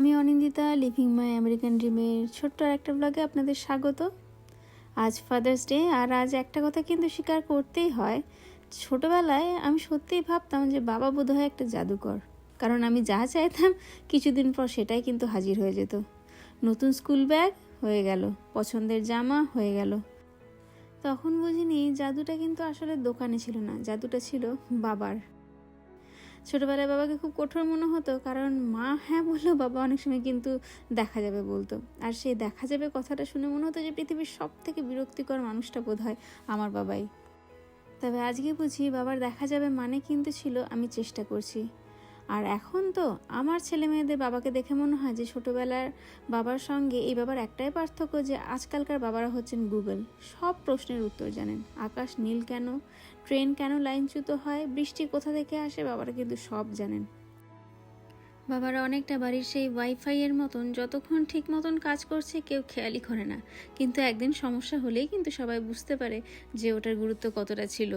আমি Anindita, leaving my American ড্রিমের ছোট্ট একটা ব্লগে আপনাদের স্বাগত। আজ ফাদার্স ডে, আর আজ একটা কথা কিন্তু স্বীকার করতেই হয়, ছোটোবেলায় আমি সত্যিই ভাবতাম যে বাবা বোধহয় একটা জাদুকর, কারণ আমি যা চাইতাম কিছুদিন পর সেটাই কিন্তু হাজির হয়ে যেত। নতুন স্কুল ব্যাগ হয়ে গেল, পছন্দের জামা হয়ে গেল। তখন বুঝিনি জাদুটা কিন্তু আসলে দোকানে ছিল না, জাদুটা ছিল বাবার। ছোটোবেলায় বাবাকে খুব কঠোর মনে হতো, কারণ মা হ্যাঁ বললেও বাবা অনেক সময় কিন্তু দেখা যাবে বলতো। আর সেই দেখা যাবে কথাটা শুনে মনে হতো যে পৃথিবীর সব থেকে বিরক্তিকর মানুষটা বোধহয় আমার বাবাই। তবে আজকে বুঝি বাবার দেখা যাবে মানে কিন্তু ছিল আমি চেষ্টা করছি। আর এখন তো আমার ছেলে মেয়েদের বাবাকে দেখে মনে হয় যে ছোটোবেলার বাবার সঙ্গে এই বাবার একটাই পার্থক্য, যে আজকালকার বাবারা হচ্ছেন গুগল। সব প্রশ্নের উত্তর জানেন। আকাশ নীল কেন, ট্রেন কেন লাইনচ্যুত হয়, বৃষ্টি কোথা থেকে আসে, বাবারা কিন্তু সব জানেন। বাবারা অনেকটা বাড়ির সেই ওয়াইফাইয়ের মতন, যতক্ষণ ঠিক মতন কাজ করছে কেউ খেয়ালই করে না, কিন্তু একদিন সমস্যা হলেই কিন্তু সবাই বুঝতে পারে যে ওটার গুরুত্ব কতটা ছিল।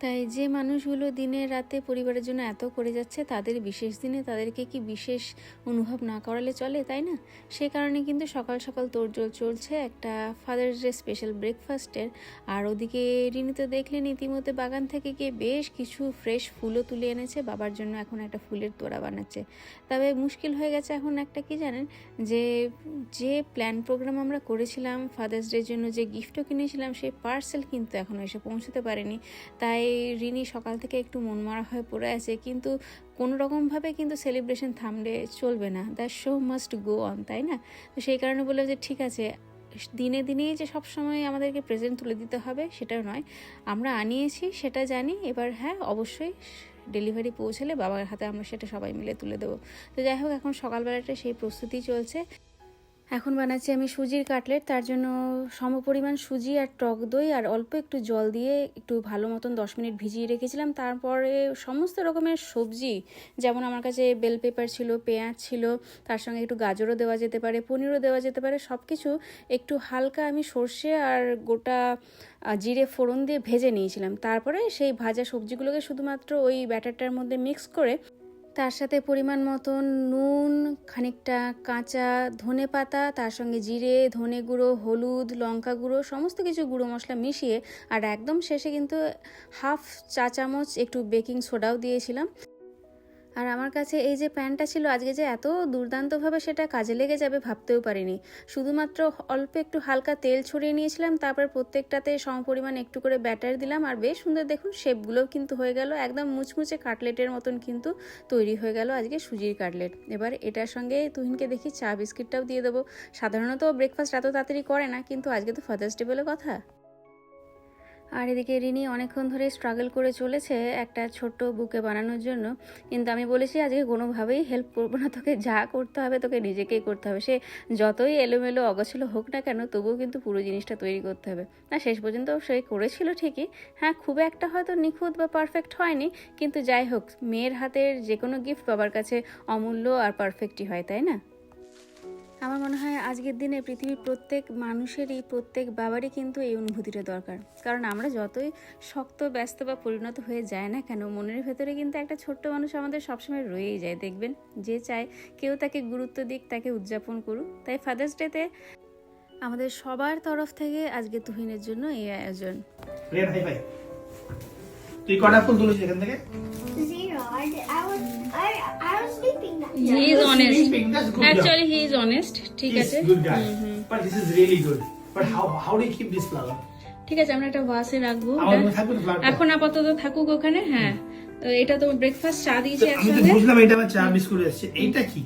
তাই যে মানুষগুলো দিনে রাতে পরিবারের জন্য এত করে যাচ্ছে, তাদের বিশেষ দিনে তাদেরকে কি বিশেষ অনুভব না করালে চলে, তাই না? সে কারণে কিন্তু সকাল সকাল তোড়জোড় চলছে একটা ফাদার্স ডে স্পেশাল ব্রেকফাস্টের। আর ওদিকে রিনি তো দেখলেন ইতিমধ্যে বাগান থেকে গিয়ে বেশ কিছু ফ্রেশ ফুলও তুলে এনেছে, বাবার জন্য এখন একটা ফুলের তোড়া বানাচ্ছে। তবে মুশকিল হয়ে গেছে এখন একটা, কি জানেন, যে যে প্ল্যান প্রোগ্রাম আমরা করেছিলাম ফাদার্স ডের জন্য, যে গিফটও কিনেছিলাম, সেই পার্সেল কিন্তু এখনও এসে পৌঁছতে পারেনি। তাই রিনি সকাল থেকে একটু মনমরা হয়ে পড়ে আছে, কিন্তু কোনো রকমভাবে কিন্তু সেলিব্রেশন থামলে চলবে না, the show must go on, তাই না? তো সেই কারণে বললাম যে ঠিক আছে, দিনে দিনেই যে সবসময় আমাদেরকে প্রেজেন্ট তুলে দিতে হবে সেটাও নয়, আমরা আনিয়েছি সেটা জানি, এবার হ্যাঁ অবশ্যই ডেলিভারি পৌঁছালে বাবার হাতে আমরা সেটা সবাই মিলে তুলে দেবো। তো যাই হোক, এখন সকালবেলাটা সেই প্রস্তুতি চলছে। এখন বানাচ্ছি আমি সুজির কাটলেট। তার জন্য সমপরিমাণ সুজি আর টক দই আর অল্প একটু জল দিয়ে একটু ভালো মতন 10 মিনিট ভিজিয়ে রেখেছিলাম। তারপরে সমস্ত রকমের সবজি, যেমন আমার কাছে বেল পেপার ছিল, পেঁয়াজ ছিল, তার সঙ্গে একটু গাজরও দেওয়া যেতে পারে, পনিরও দেওয়া যেতে পারে, সব কিছু একটু হালকা আমি সর্ষে আর গোটা জিরে ফোড়ন দিয়ে ভেজে নিয়েছিলাম। তারপরে সেই ভাজা সবজিগুলোকে শুধুমাত্র ওই ব্যাটারটার মধ্যে মিক্স করে তার সাথে পরিমাণ মতন নুন, খানিকটা কাঁচা ধনে পাতা, তার সঙ্গে জিরে, ধনে গুঁড়ো, হলুদ, লঙ্কা গুঁড়ো, সমস্ত কিছু গুঁড়ো মশলা মিশিয়ে, আর একদম শেষে কিন্তু হাফ চা চামচ একটু বেকিং সোডাও দিয়েছিলাম। আর আমার কাছে এই যে প্যানটা ছিল, আজকে যে এত দুর্দান্তভাবে সেটা কাজে লেগে যাবে ভাবতেও পারিনি। শুধুমাত্র অল্প একটু হালকা তেল ছড়িয়ে নিয়েছিলাম, তারপর প্রত্যেকটাতে সমপরিমাণ একটু করে ব্যাটার দিলাম, আর বেশ সুন্দর দেখুন শেপগুলোও কিন্তু হয়ে গেল, একদম মুচমুচে কাটলেটের মতন কিন্তু তৈরি হয়ে গেল আজকে সুজির কাটলেট। এবার এটার সঙ্গে তুহিনকে দেখি চা বিস্কিটটাও দিয়ে দেবো। সাধারণত ব্রেকফাস্ট এত তাড়াতাড়ি করে না, কিন্তু আজকে তো ফাদার্স ডে বলে কথা। আর এদিকে রিনি অনেকক্ষণ ধরে স্ট্রাগল করে চলেছে একটা ছোট্ট বুকে বানানোর জন্য, কিন্তু আমি বলেছি আজকে কোনোভাবেই হেল্প করবো না, তোকে যা করতে হবে তোকে নিজেকেই করতে হবে। সে যতই এলোমেলো অগোছালো হোক না কেন, তবুও কিন্তু পুরো জিনিসটা তৈরি করতে হবে। না, শেষ পর্যন্ত সে করেছিল ঠিকই, হ্যাঁ খুব একটা হয়তো নিখুঁত বা পারফেক্ট হয়নি, কিন্তু যাই হোক, মেয়ের হাতের যে কোনো গিফট বাবার কাছে অমূল্য আর পারফেক্টই হয়, তাই না? আমার মনে হয় আজকের দিনে পৃথিবীর প্রত্যেক মানুষেরই, প্রত্যেক বাবারই কিন্তু এই অনুভূতিটা দরকার। কারণ আমরা যতই শক্ত ব্যস্ত বা পরিণত হয়ে যায় না কেন, মনের ভেতরে কিন্তু একটা ছোট্ট মানুষ আমাদের সবসময় রয়েই যায়, দেখবেন। যে চায় কেউ তাকে গুরুত্ব দিক, তাকে উদযাপন করুক। তাই ফাদার্স ডেতে আমাদের সবার তরফ থেকে আজকে তুহিনের জন্য এই আয়োজন। তুই কটা ফুল তুলেছিস এখান থেকে? Zero. I was sleeping that He day. is honest. Sleeping, that's good. Actually, he is honest. ঠিক He's আছে, good guy. But this is really good. But how do you keep this flower? ঠিক আছে, আমরা একটা ভাসে রাখবো। আমার মনে থাকবে তো flower টা? এখন আপাতত থাকুক ওখানে। হ্যাঁ, তো এটা তো ব্রেকফাস্ট চা দিয়েছি আমি তো একসঙ্গে। বুঝলাম এটা আমার চা বিস্কুট এসেছে। এইটা কি?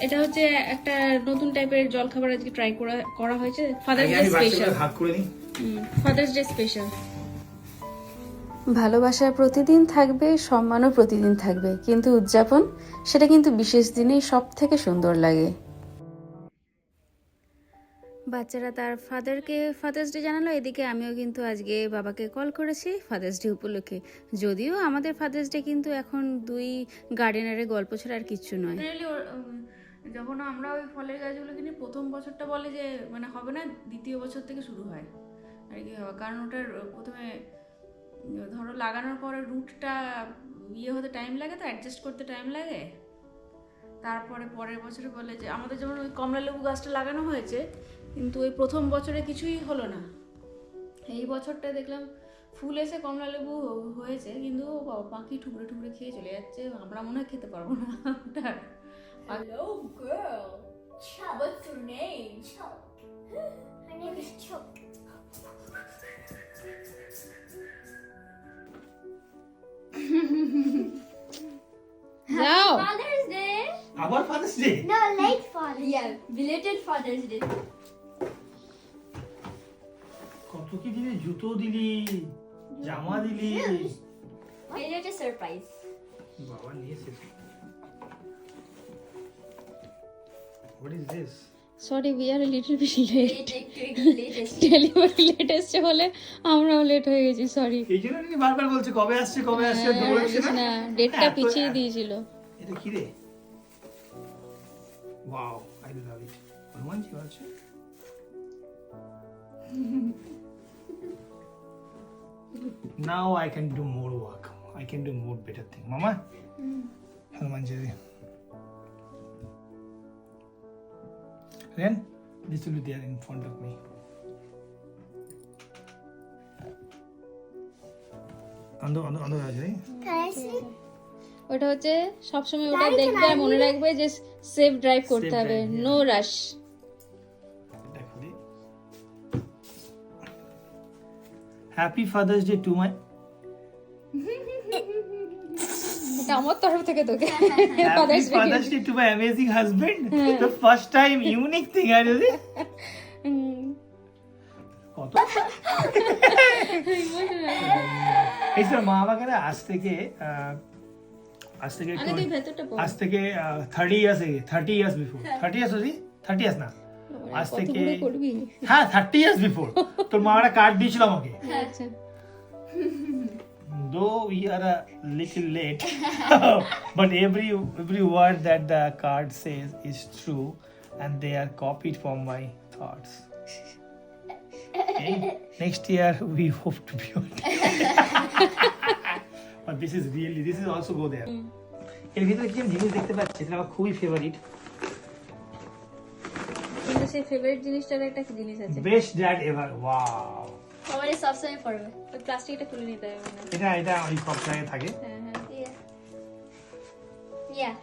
এটা হচ্ছে একটা নতুন টাইপের জলখাবার আজকে ট্রাই করা হয়েছে, ফাদার্স আগে ডে আমি স্পেশাল। বাচ্চাদের ভাগ করে নিই। Father's day special. ভালোবাসা প্রতিদিন থাকবে, সম্মানও প্রতিদিন থাকবে, কিন্তু উদযাপন সেটা কিন্তু বিশেষ দিনেই সব থেকে সুন্দর লাগে। বাচ্চারা তার ফাদারকে ফাদার্স ডে জানালো, এদিকে আমিও কিন্তু আজকে বাবাকে কল করেছি ফাদার্স ডে উপলক্ষে। যদিও আমাদের ফাদার্স ডে কিন্তু এখন দুই গার্ডেনারের গল্প ছাড়া আর কিচ্ছু নয়। যখন আমরা ওই ফলের গাছগুলো কিনে, প্রথম বছরটা বলে যে মানে হবে না, দ্বিতীয় বছর থেকে শুরু হয় আর কি হবে, কারণ ওটার প্রথমে ধরো লাগানোর পরে রুটটা ইয়ে হতে টাইম লাগে, তো অ্যাডজাস্ট করতে টাইম লাগে। তারপরে পরের বছরে বলে যে আমাদের যেমন ওই কমলা লেবু গাছটা লাগানো হয়েছে, কিন্তু ওই প্রথম বছরে কিছুই হলো না। এই বছরটা দেখলাম ফুল এসে কমলা লেবু হয়েছে, কিন্তু বাবা পাখি ঠুকরে ঠুকরে খেয়ে চলে যাচ্ছে, আমরা মনে হয় খেতে পারবো না ওটা। Hello, girl. Chuck. What's your name? Chuck. Her name is Chuck. যাও Father's Day. আবার father's day? No, late Father's Yeah, belated Father's Day. কত কি দিলি, জুতো দিলি, জামা দিলি, Belated surprise. বাবা নিয়ে এসেছিস। What is this? Sorry we are little bit late, Latest. Delivery late এসছে বলে আমরাও লেট হয়ে গেছি, সরি। এই জন্য তিনি বারবার বলছে কবে আসছে কবে আসছে, দৌড়াচ্ছে না? না ডেটটা হ্যাঁ, পিছিয়ে দিয়েছিল। এটা কি রে? ওয়াও, আই লাভ ইট। হনুমানজি আছে। Now I can do more work. I can do more better thing. Mama? Hanumanji. Then this will be there in front of me. Ando আছে। Can I see? ওটা হচ্ছে সবসময় ওটা Right, দেখবে আর মনে right. রাখবে যে সেফ ড্রাইভ করতে Safe হবে, drive, yeah. নো রাশ। দেখো দি। Happy Father's Day to my এটা আমার তরফ থেকে তোকে Happy Father's Day Father's Day to my amazing husband. The first time unique thing I did. কত এই স্যার মা আমাকে না আজ থেকে আগে তুই ভেতরটা পড়। আজ থেকে 30 ইয়ার্স আগে 30 ইয়ার্স বিফোর 30 ইয়ার্স হলি 30 ইয়ার্স না আজ থেকে কতগুলো করবি? হ্যাঁ 30 ইয়ার্স বিফোর তোর মা একটা কার্ড দিয়েছিল আমাকে আচ্ছা though we are a little late but every word that the card says is true and they are copied from my thoughts. Okay? Next year we hope to be on but this is also go there এর ভিতরে কি জিনিস দেখতে পাচ্ছি এটা আমার খুবই favourite কিন্তু সেই ফেভারিট জিনিসটার একটা জিনিস আছে, বেস্ট ড্যাড এভার ওয়াও সবারই সবসময় পড়বে। ওই প্লাস্টিকটা খুলে নিতে হবে না। এটা ওই সব জায়গায় থাকে হ্যাঁ হ্যাঁ Yeah. Yeah.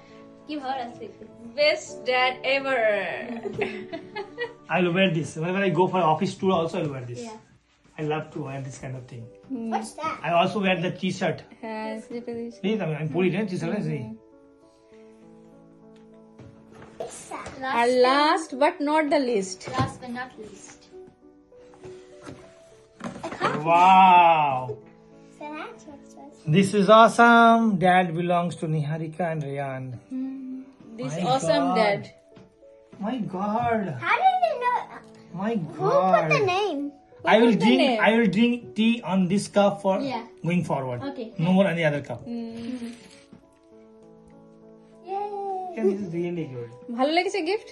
কি ভালো লাগছে একটু। Best dad ever. I will wear this whenever I go for office tour also I will wear this Yeah. I love to wear this kind of thing What's that? I also wear the t-shirt হ্যাঁ যেটা দিয়েছি। please I'm putting it t-shirt see What's that? আর last but not the least, Last but not least. wow So that's what's this. this is awesome dad belongs to Niharika and Ryan this My awesome God. Dad. my god How did you know? my Who put the god name? I will drink tea on this cup for Yeah. going forward Okay. no more any other cup Yay. yeah, this is really good ভালো লেগেছে gift?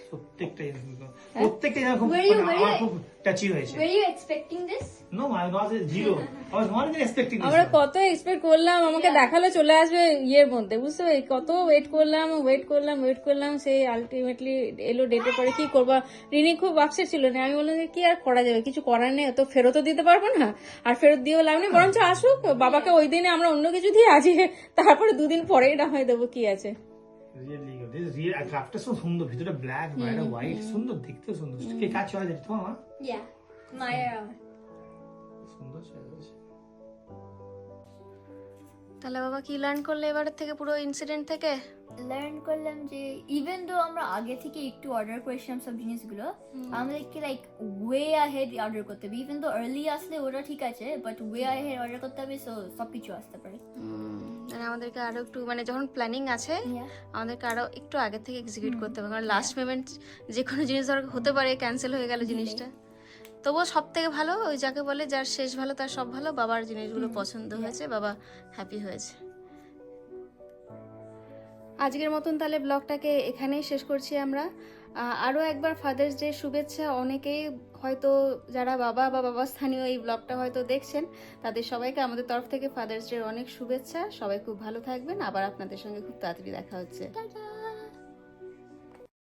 প্রত্যেকটা যেন খুব Were you- আমার খুব touchy হয়েছে Were you expecting this? no I was zero I was not even expecting this আমরা one. কত এক্সপেক্ট করলাম, আমাকে দেখালো চলে আসবে ইয়ের মধ্যে, বুঝতে পারি কত ওয়েট করলাম সেই আলটিমেটলি এলো ডেটের পরে। কি করবো, রিনি খুব আপসেট ছিল না, আমি বললাম যে কি আর করা যাবে, কিছু করার নেই, তো ফেরতও দিতে পারবো না আর ফেরত দিয়েও লাভ নেই, বরঞ্চ আসুক বাবাকে ওই দিনে আমরা অন্য কিছু দিয়ে আজকে তারপরে দুদিন পরেই না হয় দেবো, কি আছে। Really good. This is real. আর কাপটা so সুন্দর, ভিতরে ব্ল্যাক বাইরে হোয়াইট, সুন্দর দেখতে সুন্দর। কে কাজ চলে যায় তোমার মা? Yeah. My সুন্দর সাজাচ্ছে। তাহলে বাবা কি লার্ন করলে এবারের থেকে পুরো ইনসিডেন্ট থেকে? লার্ন করলাম যে ইভেন দো আমরা আগে থেকে একটু অর্ডার করেছিলাম সব জিনিসগুলো, আমাদেরকে লাইক ওয়ে আহেড অর্ডার করতে হবে। ইভেন দো আর্লি আসলে ওটা ঠিক আছে, বাট ওয়ে আহেড অর্ডার করতে হবে, সো সবকিছু আসতে পারে। মানে আমাদেরকে আরো একটু মানে যখন প্ল্যানিং আছে Yeah. আমাদেরকে আরো একটু আগে থেকে এক্সিকিউট করতে হবে, কারণ লাস্ট মোমেন্ট যে কোনো জিনিস ধর হতে পারে, ক্যান্সেল হয়ে গেল জিনিসটা। তবুও সব থেকে ভালো ওই যাকে বলে যার শেষ ভালো তার সব ভালো, বাবার জিনিসগুলো পছন্দ হয়েছে, বাবা হ্যাপি হয়েছে। আজকের মতন তাহলে ব্লগটাকে এখানেই শেষ করছি আমরা। আরও একবার ফাদার্স ডে শুভেচ্ছা। অনেকেই হয়তো যারা বাবা বা বাবা স্থানীয় এই ব্লগটা হয়তো দেখছেন, তাদের সবাইকে আমাদের তরফ থেকে ফাদার্স ডে অনেক শুভেচ্ছা। সবাই খুব ভালো থাকবেন, আবার আপনাদের সঙ্গে খুব তাড়াতাড়ি দেখা হচ্ছে।